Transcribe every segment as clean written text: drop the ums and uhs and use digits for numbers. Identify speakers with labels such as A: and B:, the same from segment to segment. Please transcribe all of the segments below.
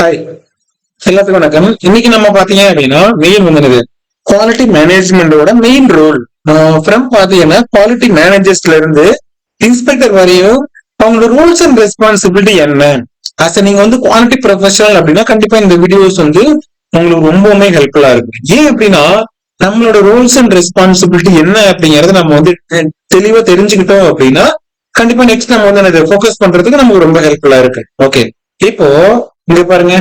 A: Hi, எல்லாத்துக்கும் வணக்கம். இன்னைக்கு நம்ம பாத்தீங்க அப்படின்னா மெயின் வந்து குவாலிட்டி மேனேஜ்மெண்டோட மெயின் ரோல் ஃப்ரம் பாத்தீங்கன்னா குவாலிட்டி மேனேஜர்ஸ்ல இருந்து இன்ஸ்பெக்டர் வரையும் அவங்களோட ரூல்ஸ் அண்ட் ரெஸ்பான்சிபிலிட்டி என்ன. நீங்க வந்து குவாலிட்டி ப்ரொஃபஷனல் அப்படின்னா கண்டிப்பா இந்த வீடியோஸ் வந்து உங்களுக்கு ரொம்பவுமே ஹெல்ப்ஃபுல்லா இருக்கும். ஏன் அப்படின்னா நம்மளோட ரூல்ஸ் அண்ட் ரெஸ்பான்சிபிலிட்டி என்ன அப்படிங்கறத நம்ம வந்து தெளிவா தெரிஞ்சுக்கிட்டோம் அப்படின்னா கண்டிப்பா நெக்ஸ்ட் நம்ம வந்து அதை ஃபோக்கஸ் பண்றதுக்கு நமக்கு ரொம்ப ஹெல்ப்ஃபுல்லா இருக்கு. ஓகே, இப்போ இங்க பாருங்க,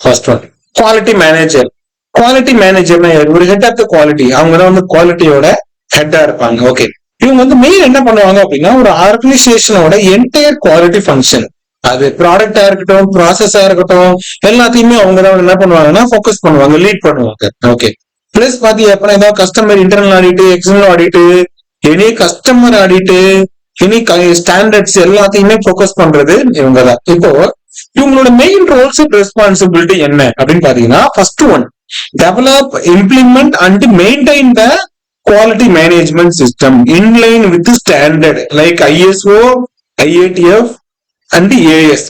A: first one quality manager. Quality மேனேஜர்னா ஒரு ஹெட் ஆஃப் த குவாலிட்டி, அவங்க தான் வந்து குவாலிட்டியோட ஹெட்டா இருப்பாங்க. ஓகே, இவங்க வந்து மெயின் என்ன பண்ணுவாங்க அப்படின்னா ஒரு ஆர்கனைசேஷனோட என்டையர் குவாலிட்டி ஃபங்க்ஷன், அது ப்ராடக்டா இருக்கட்டும் ப்ராசஸா இருக்கட்டும் எல்லாத்தையுமே அவங்க தான் என்ன பண்ணுவாங்கன்னா ஃபோக்கஸ் பண்ணுவாங்க, லீட் பண்ணுவாங்க. ஓகே, பிளஸ் பாத்தீங்க அப்படின்னா ஏதாவது கஸ்டமர் இன்டர்னல் ஆடிட்டு எக்ஸ்டர்னல் ஆடிட்டு எனி கஸ்டமர் ஆடிட்டு எனி ஸ்டாண்டர்ட்ஸ் எல்லாத்தையுமே ஃபோக்கஸ் பண்றது இவங்க தான். இப்போ இவங்களோட மெயின் ரோல்ஸ் அண்ட் ரெஸ்பான்சிபிலிட்டி என்ன அப்படின்னு பாத்தீங்கன்னா first one, develop implement and maintain the quality management system inline with standard like ISO, IATF and AS.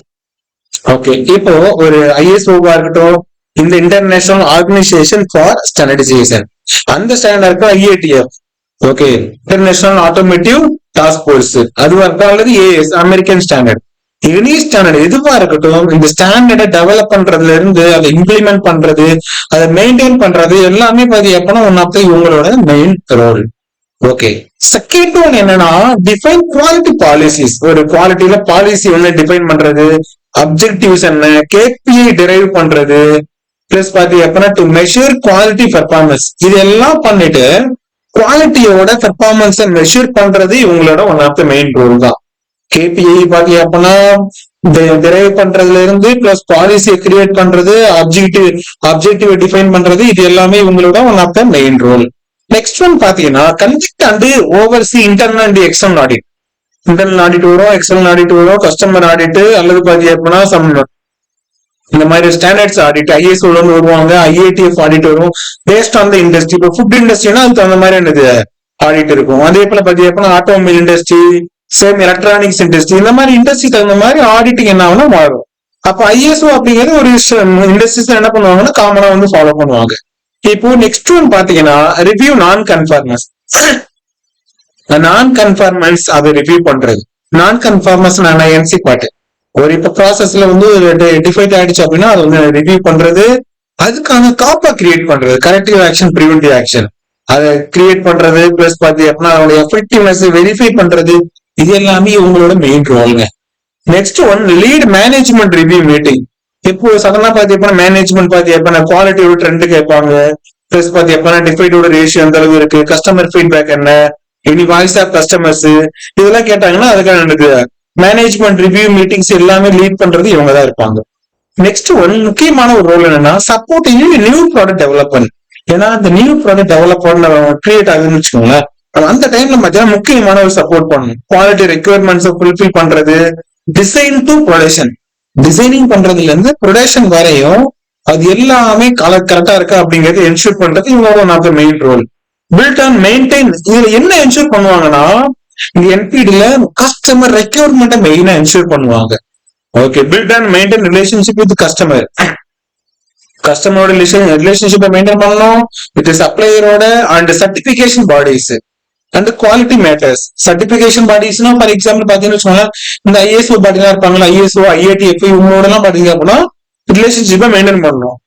A: Okay, இப்போ ஒரு ISO-வா இருக்கட்டும், இந்த இன்டர்நேஷனல் ஆர்கனைசேஷன் ஃபார் ஸ்டாண்டர்டைசேஷன், அந்த standard IATF, okay, international automotive task force அதுவா இருக்கட்டும், அல்லது AS American standard, any standard எதுவா இருக்கட்டும், இந்த ஸ்டாண்டர்டை டெவலப் பண்றதுல இருந்து அதை இம்ப்ளிமெண்ட் பண்றது, அதை மெயின்டைன் பண்றது எல்லாமே பாத்தீங்கன்னா ஒன் ஆஃப் த இவங்களோட main role. Okay, second one என்னன்னா டிஃபைன் குவாலிட்டி பாலிசிஸ். ஒரு குவாலிட்டியில பாலிசி வந்து டிஃபைன் பண்றது, அப்ஜெக்டிவ்ஸ் என்ன, KPI டிரைவ் பண்றது, பிளஸ் பாத்தீங்கன்னா டு மெஷர் குவாலிட்டி பெர்ஃபார்மன்ஸ், இதெல்லாம் பண்ணிட்டு குவாலிட்டியோட பெர்ஃபார்மன்ஸை மெஷர் பண்றது இவங்களோட one of the main role தான். KPI பாத்தீங்க அப்படின்னா டிரைவ் பண்றதுல இருந்து பிளஸ் பாலிசியை கிரியேட் பண்றது, அப்ஜெக்டிவ் டிஃபைன் பண்றது, இது எல்லாமே இவங்களோட one of the main role. Next one பாத்தீங்கன்னா conduct and oversee internal and external audit. Internal audit வரும், எக்ஸ்டர்னல் ஆடிட் வரும், கஸ்டமர் ஆடிட், அல்லது பாத்தீங்க அப்படின்னா இந்த மாதிரி ஸ்டாண்டர்ட்ஸ் ஆடிட் ISO-ல இருந்து வருவாங்க, IATF ஆடிட் வரும் பேஸ்ட் ஆன் த இண்டஸ்ட்ரி. இப்போ ஃபுட் இண்டஸ்ட்ரினா அதுக்கு அந்த மாதிரி என்னது ஆடிட் இருக்கும். அதே போல பாத்தீங்கன்னா automobile industry, same electronics industry, இந்த மாதிரி இண்டஸ்ட்ரி தகுந்த மாதிரி ஆடிட்டிங் என்ன ஆகுனா மாறும். அப்ப ISO அப்படிங்கிறது ஒரு இண்டஸ்ட்ரீஸ் என்ன பண்ணுவாங்கன்னா காமனா வந்து ஃபாலோ பண்ணுவாங்க. இப்போ நெக்ஸ்ட் ஒன் பாத்தீங்கன்னா ரிவ்யூ நான் கன்ஃபார்மன்ஸ். நான் கன்ஃபார்மன்ஸ் அதை ரிவ்யூ பண்றது. நான் கன்ஃபார்மன்ஸ் NC பாட்டு ஒரு இப்ப ப்ராசஸ்ல வந்து டிஃபைட் ஆயிடுச்சு அப்படின்னா அதை வந்து ரிவ்யூ பண்றது, அதுக்கான காப்பா கிரியேட் பண்றது, கரெக்டிவ் ஆக்ஷன் பிரிவென்டிவ் ஆக்ஷன் அதை கிரியேட் பண்றது, பிளஸ் பாத்தீங்க அப்படின்னா அதோட எஃபெக்டிவ்னஸ் வெரிஃபை பண்றது, இது எல்லாமே இவங்களோட மெயின் ரோலுங்க. Next one lead management review meeting. இப்போ சடனா பாத்தீங்கன்னா மேனேஜ்மெண்ட் பாத்தீங்கன்னா குவாலிட்டியோட ட்ரெண்ட் கேட்பாங்க, பிளஸ் பாத்தீங்கன்னா டிஃபைட்டோட ரேஷியோ எந்த அளவு இருக்கு, கஸ்டமர் ஃபீட்பேக் என்ன, எனி வாய்ஸ் ஆஃப் கஸ்டமர்ஸ், இதெல்லாம் கேட்டாங்கன்னா அதுக்கான மேனேஜ்மெண்ட் ரிவ்யூ மீட்டிங்ஸ் எல்லாமே லீட் பண்றது இவங்க தான் இருப்பாங்க. நெக்ஸ்ட் ஒன் முக்கியமான ஒரு ரோல் என்னன்னா சப்போர்ட்டிங் நியூ ப்ராடக்ட் டெவலப்மெண்ட். ஏன்னா இந்த நியூ ப்ராடக்ட் டெவலப்மெண்ட் கிரியேட் ஆகுதுன்னு வச்சுக்கோங்களேன், அந்த டைம்ல பாத்தீங்கன்னா முக்கியமான ஒரு சப்போர்ட் பண்ணணும். குவாலிட்டி ரெக்யர்மெண்ட்ஸ் ஃபுல்ஃபில் பண்றது, டிசைன் டு ப்ரொடக்ஷன், டிசைனிங் பண்றதுல இருந்து ப்ரொடக்ஷன் வரையும் அது எல்லாமே கரெக்டா இருக்கா அப்படிங்கறது என்ஷூர் பண்றது இவங்க one of the main role. Build and maintain, இதுல என்ன என்ஷூர் பண்ணுவாங்கன்னா இந்த NPD-ல கஸ்டமர் ரெக்யர்மெண்ட்டை மெயினா என்ஷூர் பண்ணுவாங்க. Okay, build and maintain relationship with customer, கஸ்டமரோட ரிலேஷன்ஷிப்பை மெயின்டைன் பண்ணணும் வித் சப்ளையரோட and certification bodies and quality matters. Certification பாடிஸ்னா ஃபார் எக்ஸாம்பிள் பாத்தீங்கன்னு வச்சுக்கோங்க, இந்த ISO பாடிலாம் இருப்பாங்களா, ISO, IATF இவங்களோட எல்லாம் பாத்தீங்க அப்படின்னா ரிலேஷன்ஷிப்பை மெயின்டைன் பண்ணணும்.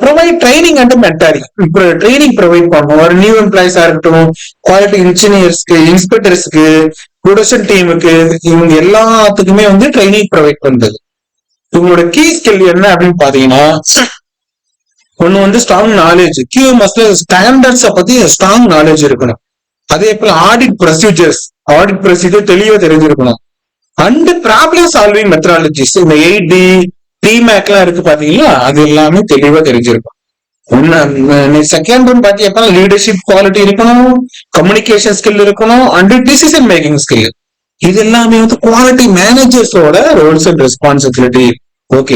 A: Provide training and mentoring, training provide பண்ணணும். ஒரு நியூ எம்ப்ளாயிஸா இருக்கட்டும், குவாலிட்டி இன்ஜினியர்ஸ்க்கு, இன்ஸ்பெக்டர்ஸ்க்கு, ப்ரொடக்ஷன் டீமுக்கு, இவங்க எல்லாத்துக்குமே வந்து ட்ரைனிங் ப்ரொவைட் பண்றது. இவங்களோட கீ ஸ்கில் என்ன அப்படின்னு பாத்தீங்கன்னா ஒண்ணு வந்து ஸ்ட்ராங் நாலேஜ், QMSல ஸ்டாண்டர்ட்ஸை பத்தி ஸ்ட்ராங் நாலேஜ் இருக்கணும். அதே போல ஆடிட் ப்ரொசீஜர் தெளிவா தெரிஞ்சிருக்கணும். அண்ட் ப்ராப்ளம் சால்விங் மெத்தடாலஜிஸ், இந்த 8D, TMAC எல்லாம் இருக்கு பாத்தீங்களா, அது எல்லாமே தெளிவா தெரிஞ்சிருக்கும். செகண்ட் ஒன் பாத்தீங்கன்னா லீடர்ஷிப் குவாலிட்டி இருக்கணும், கம்யூனிகேஷன் ஸ்கில் இருக்கணும், அண்ட் டிசிஷன் மேக்கிங் ஸ்கில். இது எல்லாமே வந்து குவாலிட்டி மேனேஜர்ஸோட ரோல்ஸ் அண்ட் ரெஸ்பான்சிபிலிட்டி. ஓகே.